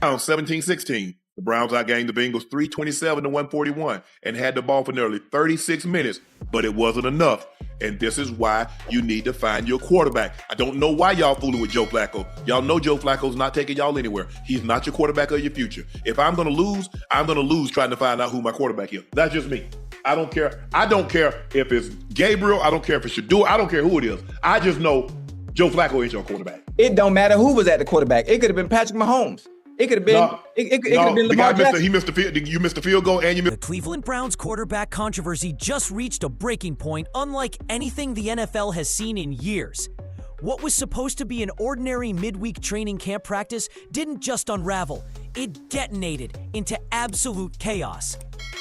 Browns 17-16. The Browns outgained the Bengals 327-141 and had the ball for nearly 36 minutes, but it wasn't enough. And this is why you need to find your quarterback. I don't know why y'all fooling with Joe Flacco. Y'all know Joe Flacco's not taking y'all anywhere. He's not your quarterback of your future. If I'm going to lose, I'm going to lose trying to find out who my quarterback is. That's just me. I don't care. I don't care if it's Gabriel. I don't care if it's Shedeur. I don't care who it is. I just know Joe Flacco ain't your quarterback. It don't matter who was at the quarterback. It could have been Patrick Mahomes. It could have been. It could have been Lamar Jackson. He missed the field. You missed the field goal, and you missed. The Cleveland Browns quarterback controversy just reached a breaking point, unlike anything the NFL has seen in years. What was supposed to be an ordinary midweek training camp practice didn't just unravel; it detonated into absolute chaos.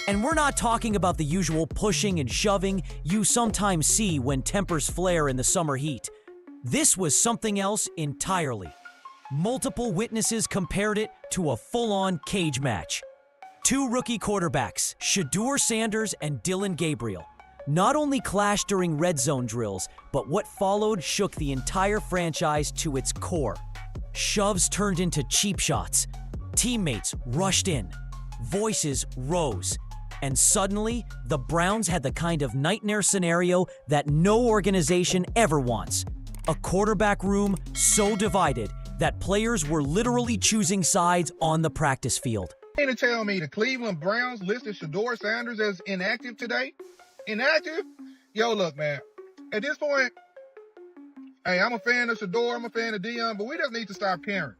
And we're not talking about the usual pushing and shoving you sometimes see when tempers flare in the summer heat. This was something else entirely. Multiple witnesses compared it to a full-on cage match. Two rookie quarterbacks, Shedeur Sanders and Dillon Gabriel, not only clashed during red zone drills, but what followed shook the entire franchise to its core. Shoves turned into cheap shots. Teammates rushed in. Voices rose. And suddenly, the Browns had the kind of nightmare scenario that no organization ever wants. A quarterback room so divided that players were literally choosing sides on the practice field. To tell me the Cleveland Browns listed Shedeur Sanders as inactive today? Inactive? Yo, look, man. At this point, hey, I'm a fan of Shedeur, I'm a fan of Dillon, but we just need to stop caring.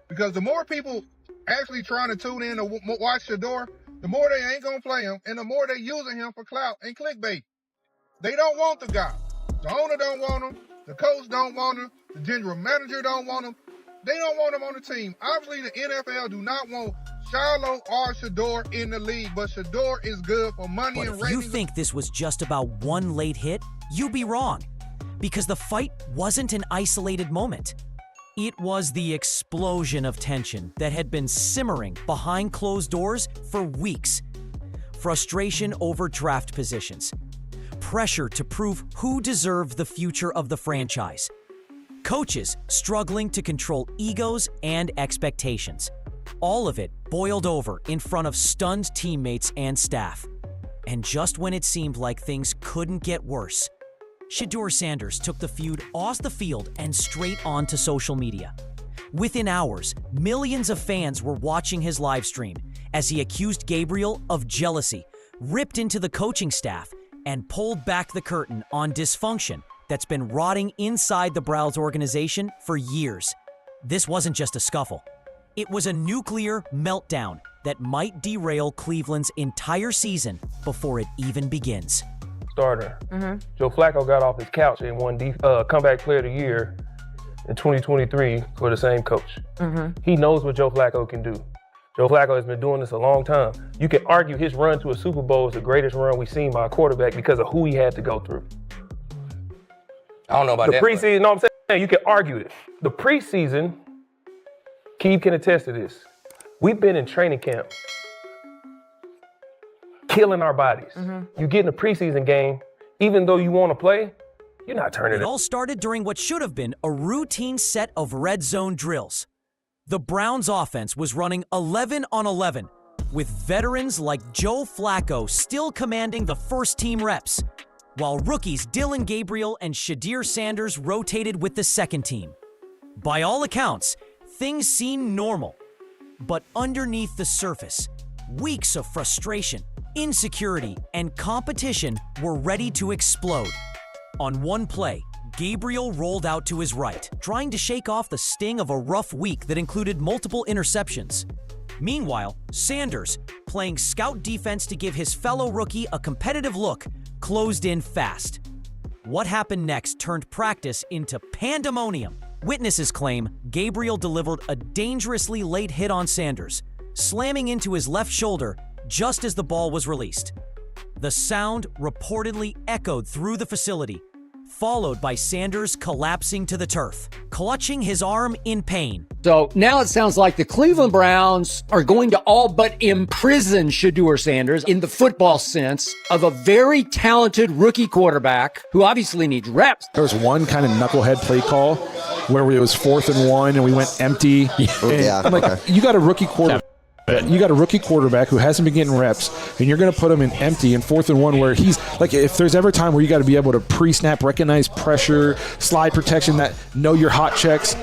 Because the more people actually trying to tune in to watch Shedeur, the more they ain't going to play him, and the more they using him for clout and clickbait. They don't want the guy. The owner don't want him. The coach don't want him. The general manager don't want him. They don't want him on the team. Obviously, the NFL do not want Shiloh or Shedeur in the league, but Shedeur is good for money and ratings. But if you think this was just about one late hit, you'd be wrong. Because the fight wasn't an isolated moment. It was the explosion of tension that had been simmering behind closed doors for weeks. Frustration over draft positions. Pressure to prove who deserved the future of the franchise. Coaches struggling to control egos and expectations. All of it boiled over in front of stunned teammates and staff. And just when it seemed like things couldn't get worse, Shedeur Sanders took the feud off the field and straight onto social media. Within hours, millions of fans were watching his live stream as he accused Gabriel of jealousy, ripped into the coaching staff, and pulled back the curtain on dysfunction that's been rotting inside the Browns organization for years. This wasn't just a scuffle. It was a nuclear meltdown that might derail Cleveland's entire season before it even begins. Starter. Joe Flacco got off his couch and won comeback player of the year in 2023 for the same coach. He knows what Joe Flacco can do. Joe Flacco has been doing this a long time. You can argue his run to a Super Bowl is the greatest run we've seen by a quarterback because of who he had to go through. I don't know about the preseason, no, I'm saying you can argue it. The preseason, Keith can attest to this. We've been in training camp, killing our bodies. You get in a preseason game, even though you want to play, you're not turning it. It all started during what should have been a routine set of red zone drills. The Browns offense was running 11 on 11, with veterans like Joe Flacco still commanding the first team reps, while rookies Dillon Gabriel and Shedeur Sanders rotated with the second team. By all accounts, things seemed normal, but underneath the surface, weeks of frustration, insecurity, and competition were ready to explode. On one play, Gabriel rolled out to his right, trying to shake off the sting of a rough week that included multiple interceptions. Meanwhile, Sanders, playing scout defense to give his fellow rookie a competitive look, closed in fast. What happened next turned practice into pandemonium. Witnesses claim Gabriel delivered a dangerously late hit on Sanders, slamming into his left shoulder just as the ball was released. The sound reportedly echoed through the facility, followed by Sanders collapsing to the turf, clutching his arm in pain. So now it sounds like the Cleveland Browns are going to all but imprison Shedeur Sanders in the football sense of a very talented rookie quarterback who obviously needs reps. There was one kind of knucklehead play call where it was 4th and 1 and we went empty. I'm like, you got a rookie quarterback. You got a rookie quarterback who hasn't been getting reps, and you're going to put him in empty in 4th and 1 where he's like, if there's ever a time where you got to be able to pre-snap, recognize pressure, slide protection, that know your hot checks,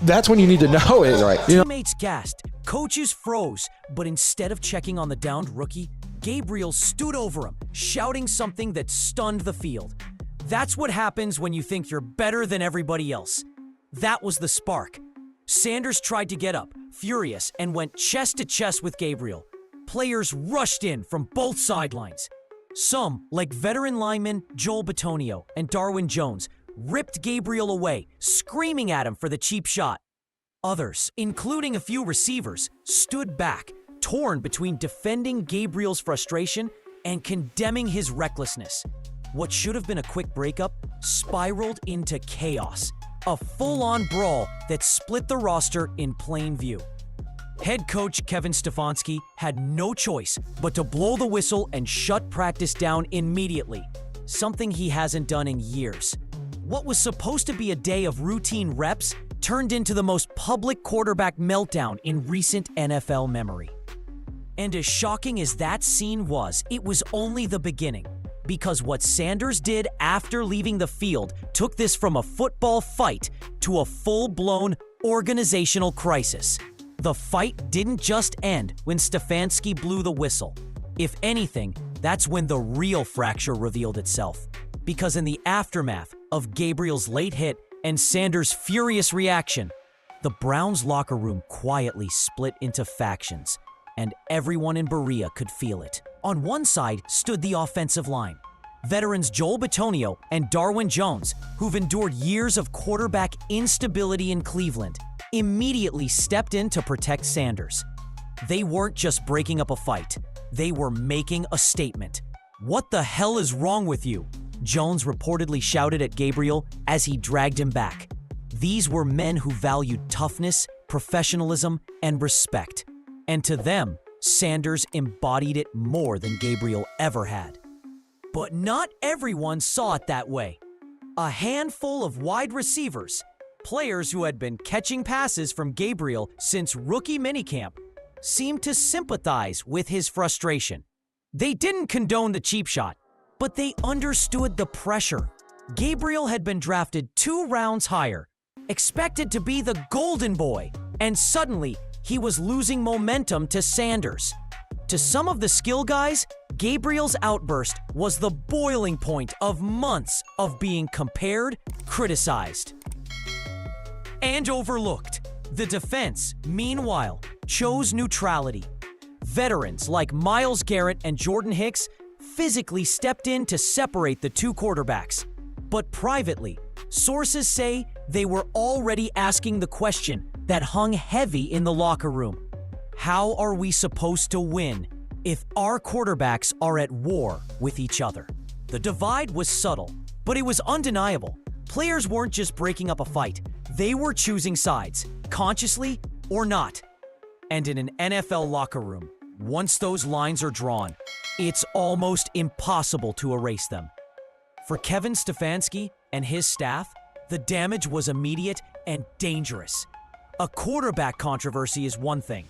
that's when you need to know it. Right. Teammates gasped, coaches froze, but instead of checking on the downed rookie, Gabriel stood over him, shouting something that stunned the field. That's what happens when you think you're better than everybody else. That was the spark. Sanders tried to get up, furious, and went chest to chest with Gabriel. Players rushed in from both sidelines. Some, like veteran linemen Joel Bitonio and Darwin Jones, ripped Gabriel away, screaming at him for the cheap shot. Others, including a few receivers, stood back, torn between defending Gabriel's frustration and condemning his recklessness. What should have been a quick breakup spiraled into chaos. A full-on brawl that split the roster in plain view. Head coach Kevin Stefanski had no choice but to blow the whistle and shut practice down immediately, something he hasn't done in years. What was supposed to be a day of routine reps turned into the most public quarterback meltdown in recent NFL memory. And as shocking as that scene was, it was only the beginning. Because what Sanders did after leaving the field took this from a football fight to a full-blown organizational crisis. The fight didn't just end when Stefanski blew the whistle. If anything, that's when the real fracture revealed itself. Because in the aftermath of Gabriel's late hit and Sanders' furious reaction, the Browns' locker room quietly split into factions, and everyone in Berea could feel it. On one side stood the offensive line. Veterans Joel Bitonio and Darwin Jones, who've endured years of quarterback instability in Cleveland, immediately stepped in to protect Sanders. They weren't just breaking up a fight, they were making a statement. "What the hell is wrong with you?" Jones reportedly shouted at Gabriel as he dragged him back. These were men who valued toughness, professionalism, and respect. And to them, Sanders embodied it more than Gabriel ever had. But not everyone saw it that way. A handful of wide receivers, players who had been catching passes from Gabriel since rookie minicamp, seemed to sympathize with his frustration. They didn't condone the cheap shot, but they understood the pressure. Gabriel had been drafted 2 rounds higher, expected to be the golden boy, and suddenly he was losing momentum to Sanders. To some of the skill guys, Gabriel's outburst was the boiling point of months of being compared, criticized, and overlooked. The defense, meanwhile, chose neutrality. Veterans like Myles Garrett and Jordan Hicks physically stepped in to separate the 2 quarterbacks. But privately, sources say they were already asking the question that hung heavy in the locker room. How are we supposed to win if our quarterbacks are at war with each other? The divide was subtle, but it was undeniable. Players weren't just breaking up a fight, they were choosing sides, consciously or not. And in an NFL locker room, once those lines are drawn, it's almost impossible to erase them. For Kevin Stefanski and his staff, the damage was immediate and dangerous. A quarterback controversy is one thing.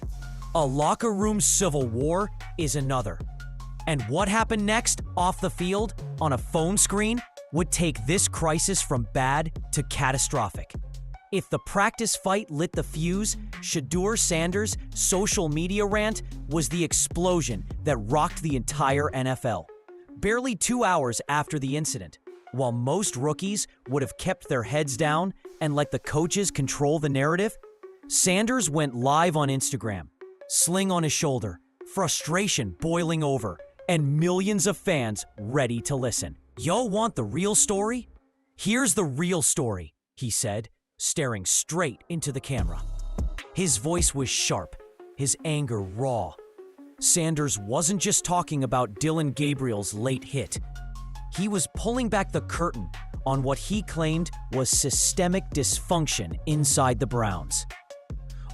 A locker room civil war is another. And what happened next off the field on a phone screen would take this crisis from bad to catastrophic. If the practice fight lit the fuse, Shedeur Sanders' social media rant was the explosion that rocked the entire NFL. Barely 2 hours after the incident, while most rookies would have kept their heads down and let the coaches control the narrative, Sanders went live on Instagram, sling on his shoulder, frustration boiling over, and millions of fans ready to listen. "Y'all want the real story? Here's the real story," he said, staring straight into the camera. His voice was sharp, his anger raw. Sanders wasn't just talking about Dillon Gabriel's late hit. He was pulling back the curtain on what he claimed was systemic dysfunction inside the Browns.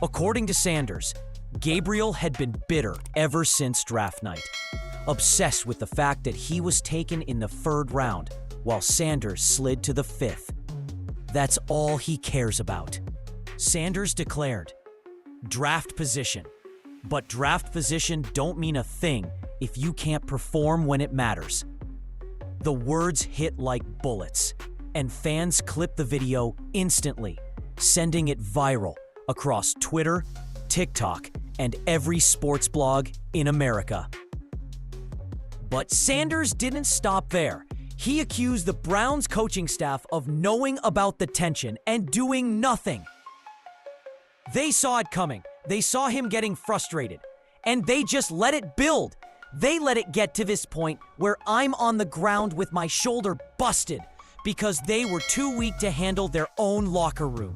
According to Sanders, Gabriel had been bitter ever since draft night, obsessed with the fact that he was taken in the 3rd round while Sanders slid to the 5th. That's all he cares about. Sanders declared, "Draft position. But draft position don't mean a thing if you can't perform when it matters." The words hit like bullets, and fans clipped the video instantly, sending it viral across Twitter, TikTok, and every sports blog in America. But Sanders didn't stop there. He accused the Browns coaching staff of knowing about the tension and doing nothing. They saw it coming. They saw him getting frustrated, and they just let it build. They let it get to this point where I'm on the ground with my shoulder busted because they were too weak to handle their own locker room.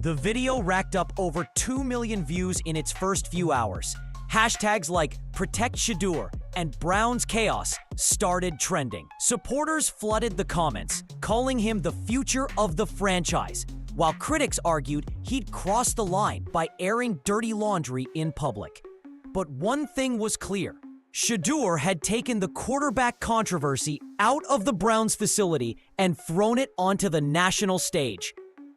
The video racked up over 2 million views in its first few hours. Hashtags like Protect Shedeur and Browns Chaos started trending. Supporters flooded the comments, calling him the future of the franchise, while critics argued he'd crossed the line by airing dirty laundry in public. But one thing was clear. Shedeur had taken the quarterback controversy out of the Browns facility and thrown it onto the national stage.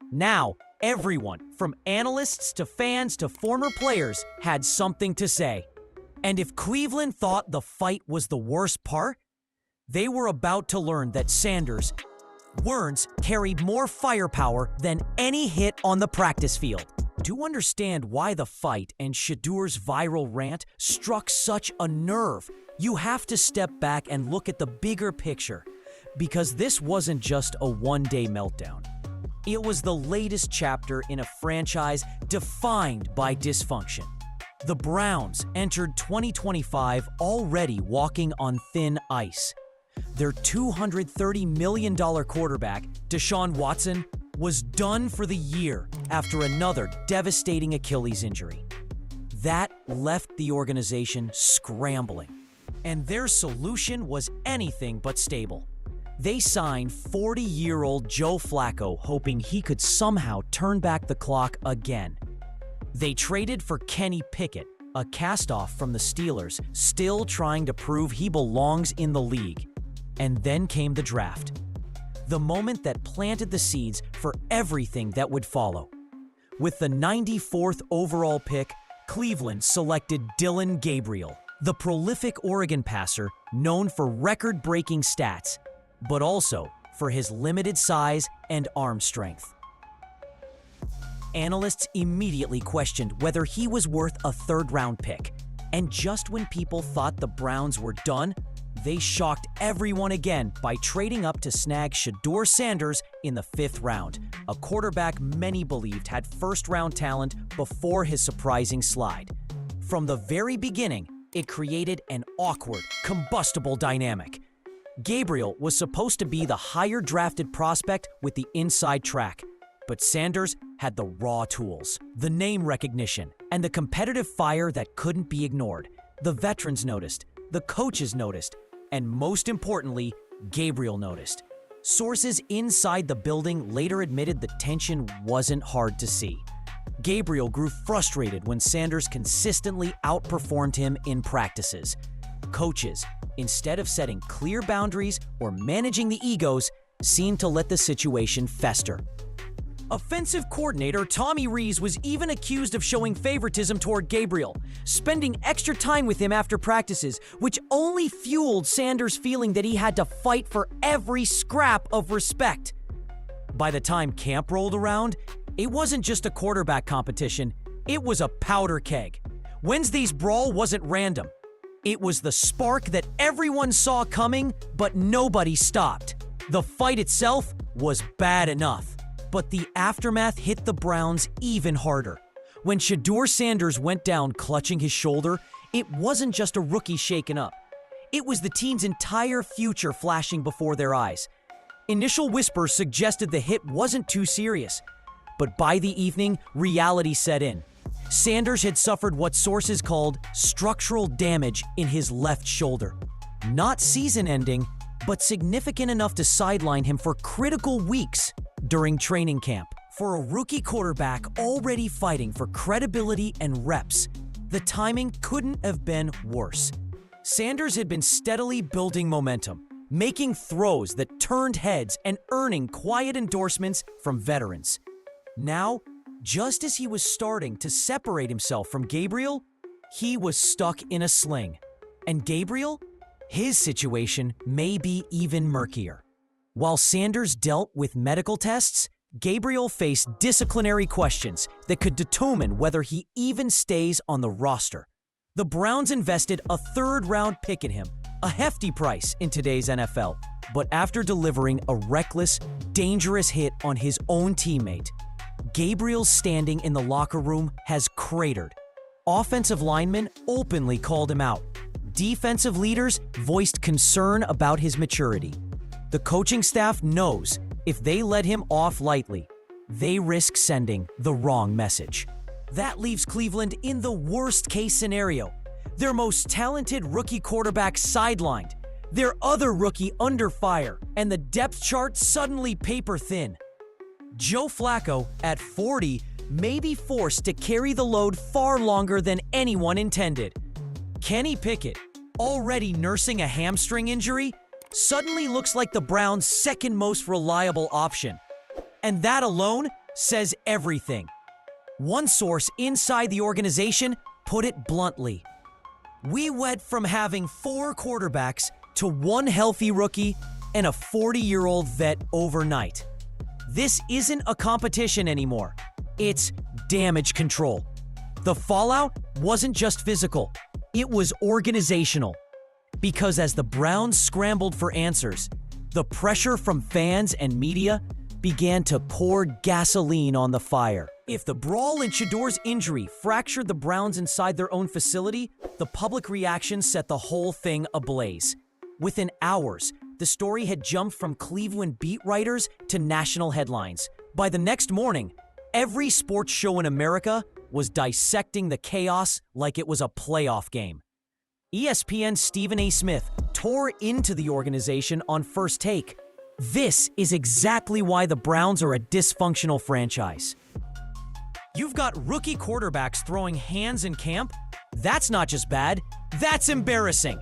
Now, everyone, from analysts to fans to former players, had something to say. And if Cleveland thought the fight was the worst part, they were about to learn that Sanders' words carried more firepower than any hit on the practice field. To understand why the fight and Shedeur's viral rant struck such a nerve, you have to step back and look at the bigger picture, because this wasn't just a one-day meltdown. It was the latest chapter in a franchise defined by dysfunction. The Browns entered 2025 already walking on thin ice. Their $230 million quarterback, Deshaun Watson, was done for the year after another devastating Achilles injury. That left the organization scrambling, and their solution was anything but stable. They signed 40-year-old Joe Flacco, hoping he could somehow turn back the clock again. They traded for Kenny Pickett, a cast-off from the Steelers, still trying to prove he belongs in the league. And then came the draft, the moment that planted the seeds for everything that would follow. With the 94th overall pick, Cleveland selected Dillon Gabriel, the prolific Oregon passer known for record-breaking stats, but also for his limited size and arm strength. Analysts immediately questioned whether he was worth a 3rd-round pick, and just when people thought the Browns were done, they shocked everyone again by trading up to snag Shedeur Sanders in the 5th round, a quarterback many believed had first-round talent before his surprising slide. From the very beginning, it created an awkward, combustible dynamic. Gabriel was supposed to be the higher-drafted prospect with the inside track, but Sanders had the raw tools, the name recognition, and the competitive fire that couldn't be ignored. The veterans noticed, the coaches noticed, and most importantly, Gabriel noticed. Sources inside the building later admitted the tension wasn't hard to see. Gabriel grew frustrated when Sanders consistently outperformed him in practices. Coaches, instead of setting clear boundaries or managing the egos, seemed to let the situation fester. Offensive coordinator Tommy Rees was even accused of showing favoritism toward Gabriel, spending extra time with him after practices, which only fueled Sanders' feeling that he had to fight for every scrap of respect. By the time camp rolled around, it wasn't just a quarterback competition, it was a powder keg. Wednesday's brawl wasn't random. It was the spark that everyone saw coming, but nobody stopped. The fight itself was bad enough, but the aftermath hit the Browns even harder. When Shedeur Sanders went down clutching his shoulder, it wasn't just a rookie shaken up. It was the team's entire future flashing before their eyes. Initial whispers suggested the hit wasn't too serious, but by the evening, reality set in. Sanders had suffered what sources called structural damage in his left shoulder. Not season-ending, but significant enough to sideline him for critical weeks during training camp. For a rookie quarterback already fighting for credibility and reps, the timing couldn't have been worse. Sanders had been steadily building momentum, making throws that turned heads and earning quiet endorsements from veterans. Now, just as he was starting to separate himself from Gabriel, he was stuck in a sling. And Gabriel? His situation may be even murkier. While Sanders dealt with medical tests, Gabriel faced disciplinary questions that could determine whether he even stays on the roster. The Browns invested a third-round pick in him, a hefty price in today's NFL. But after delivering a reckless, dangerous hit on his own teammate, Gabriel's standing in the locker room has cratered. Offensive linemen openly called him out. Defensive leaders voiced concern about his maturity. The coaching staff knows if they let him off lightly, they risk sending the wrong message. That leaves Cleveland in the worst-case scenario. Their most talented rookie quarterback sidelined, their other rookie under fire, and the depth chart suddenly paper-thin. Joe Flacco, at 40, may be forced to carry the load far longer than anyone intended. Kenny Pickett, already nursing a hamstring injury, suddenly looks like the Browns' second most reliable option. And that alone says everything. One source inside the organization put it bluntly: we went from having 4 quarterbacks to 1 healthy rookie and a 40-year-old vet overnight. This isn't a competition anymore. It's damage control. The fallout wasn't just physical, it was organizational. Because as the Browns scrambled for answers, the pressure from fans and media began to pour gasoline on the fire. If the brawl and Shedeur's injury fractured the Browns inside their own facility, the public reaction set the whole thing ablaze. Within hours, the story had jumped from Cleveland beat writers to national headlines. By the next morning, every sports show in America was dissecting the chaos like it was a playoff game. ESPN's Stephen A. Smith tore into the organization on First Take. This is exactly why the Browns are a dysfunctional franchise. You've got rookie quarterbacks throwing hands in camp? That's not just bad, that's embarrassing.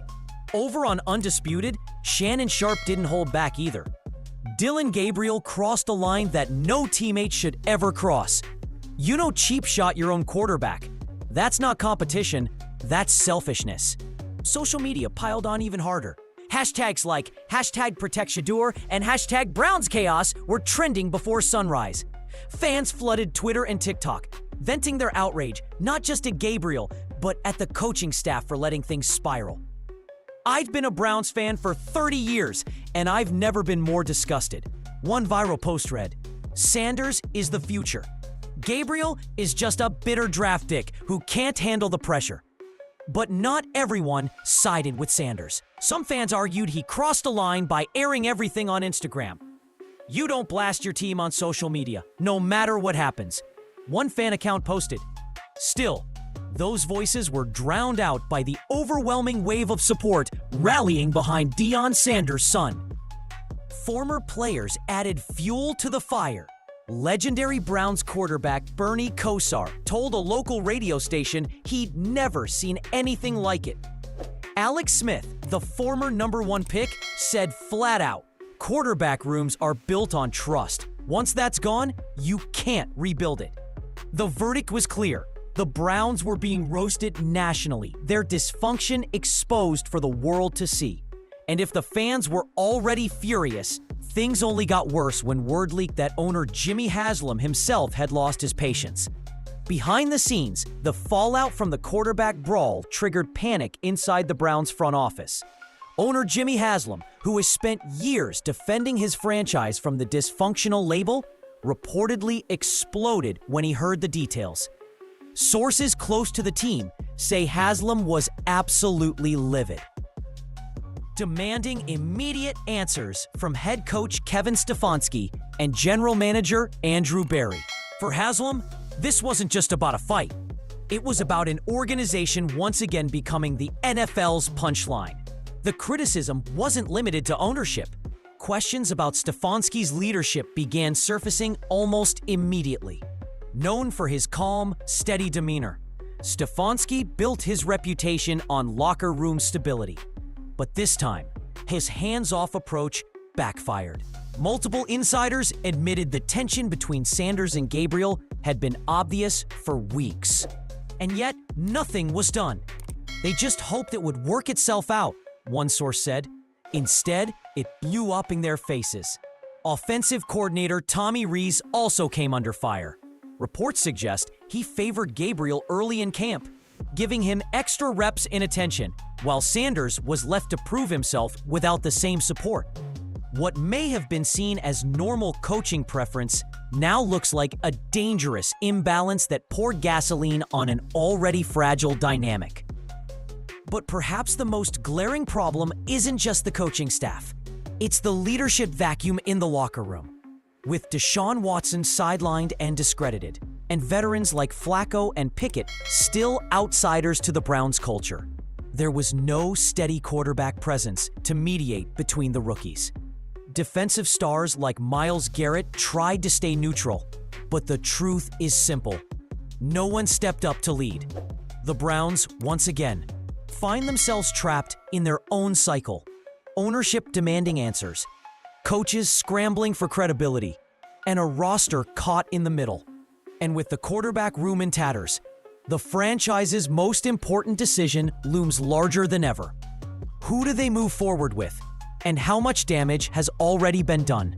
Over on Undisputed, Shannon Sharp didn't hold back either. Dillon Gabriel crossed a line that no teammate should ever cross. You don't cheap shot your own quarterback. That's not competition, that's selfishness. Social media piled on even harder. Hashtags like #ProtectShedeur and #BrownsChaos were trending before sunrise. Fans flooded Twitter and TikTok, venting their outrage not just at Gabriel, but at the coaching staff for letting things spiral. I've been a Browns fan for 30 years, and I've never been more disgusted. One viral post read, "Sanders is the future. Gabriel is just a bitter draft pick who can't handle the pressure." But not everyone sided with Sanders. Some fans argued he crossed a line by airing everything on Instagram. You don't blast your team on social media, no matter what happens. One fan account posted. Still, those voices were drowned out by the overwhelming wave of support rallying behind Deion Sanders' son. Former players added fuel to the fire. Legendary Browns quarterback Bernie Kosar told a local radio station he'd never seen anything like it. Alex Smith, the former #1 pick, said flat out, quarterback rooms are built on trust. Once that's gone, you can't rebuild it. The verdict was clear. The Browns were being roasted nationally, their dysfunction exposed for the world to see. And if the fans were already furious, things only got worse when word leaked that owner Jimmy Haslam himself had lost his patience. Behind the scenes, the fallout from the quarterback brawl triggered panic inside the Browns front office. Owner Jimmy Haslam, who has spent years defending his franchise from the dysfunctional label, reportedly exploded when he heard the details. Sources close to the team say Haslam was absolutely livid, demanding immediate answers from head coach Kevin Stefanski and general manager Andrew Berry. For Haslam, this wasn't just about a fight. It was about an organization once again becoming the NFL's punchline. The criticism wasn't limited to ownership. Questions about Stefanski's leadership began surfacing almost immediately. Known for his calm, steady demeanor, Stefanski built his reputation on locker room stability. But this time, his hands-off approach backfired. Multiple insiders admitted the tension between Sanders and Gabriel had been obvious for weeks. And yet, nothing was done. They just hoped it would work itself out, one source said. Instead, it blew up in their faces. Offensive coordinator Tommy Rees also came under fire. Reports suggest he favored Gabriel early in camp, giving him extra reps and attention, while Sanders was left to prove himself without the same support. What may have been seen as normal coaching preference now looks like a dangerous imbalance that poured gasoline on an already fragile dynamic. But perhaps the most glaring problem isn't just the coaching staff. It's the leadership vacuum in the locker room. With Deshaun Watson sidelined and discredited, and veterans like Flacco and Pickett still outsiders to the Browns' culture, there was no steady quarterback presence to mediate between the rookies. Defensive stars like Myles Garrett tried to stay neutral, but the truth is simple. No one stepped up to lead. The Browns, once again, find themselves trapped in their own cycle. Ownership demanding answers, coaches scrambling for credibility, and a roster caught in the middle. And with the quarterback room in tatters, the franchise's most important decision looms larger than ever. Who do they move forward with? And how much damage has already been done?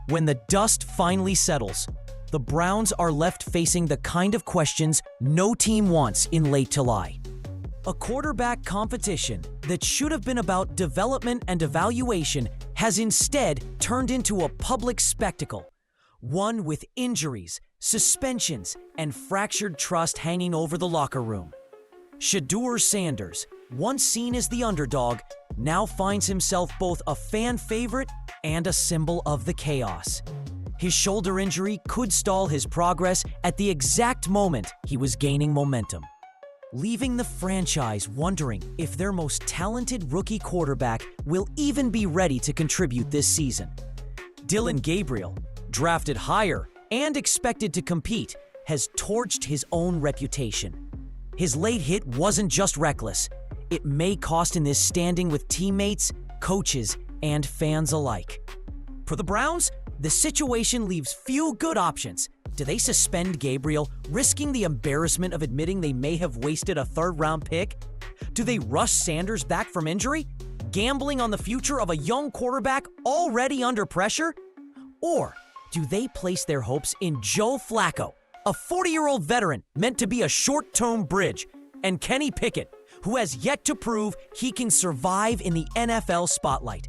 When the dust finally settles, the Browns are left facing the kind of questions no team wants in late July. A quarterback competition that should have been about development and evaluation has instead turned into a public spectacle, one with injuries, suspensions, and fractured trust hanging over the locker room. Shedeur Sanders, once seen as the underdog, now finds himself both a fan favorite and a symbol of the chaos. His shoulder injury could stall his progress at the exact moment he was gaining momentum, leaving the franchise wondering if their most talented rookie quarterback will even be ready to contribute this season. Dillon Gabriel, drafted higher and expected to compete, has torched his own reputation. His late hit wasn't just reckless. It may cost him his standing with teammates, coaches, and fans alike. For the Browns, the situation leaves few good options. Do they suspend Gabriel, risking the embarrassment of admitting they may have wasted a third-round pick? Do they rush Sanders back from injury, gambling on the future of a young quarterback already under pressure? Or do they place their hopes in Joe Flacco, a 40-year-old veteran meant to be a short-term bridge, and Kenny Pickett, who has yet to prove he can survive in the NFL spotlight?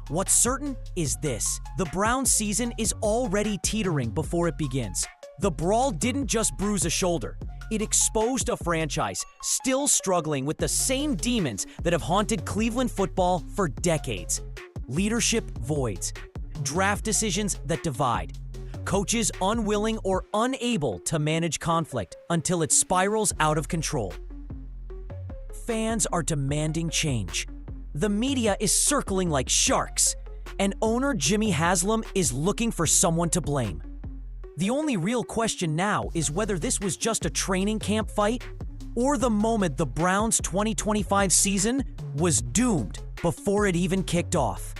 What's certain is this: the Browns' season is already teetering before it begins. The brawl didn't just bruise a shoulder. It exposed a franchise still struggling with the same demons that have haunted Cleveland football for decades. Leadership voids, draft decisions that divide, coaches unwilling or unable to manage conflict until it spirals out of control. Fans are demanding change. The media is circling like sharks, and owner Jimmy Haslam is looking for someone to blame. The only real question now is whether this was just a training camp fight or the moment the Browns' 2025 season was doomed before it even kicked off.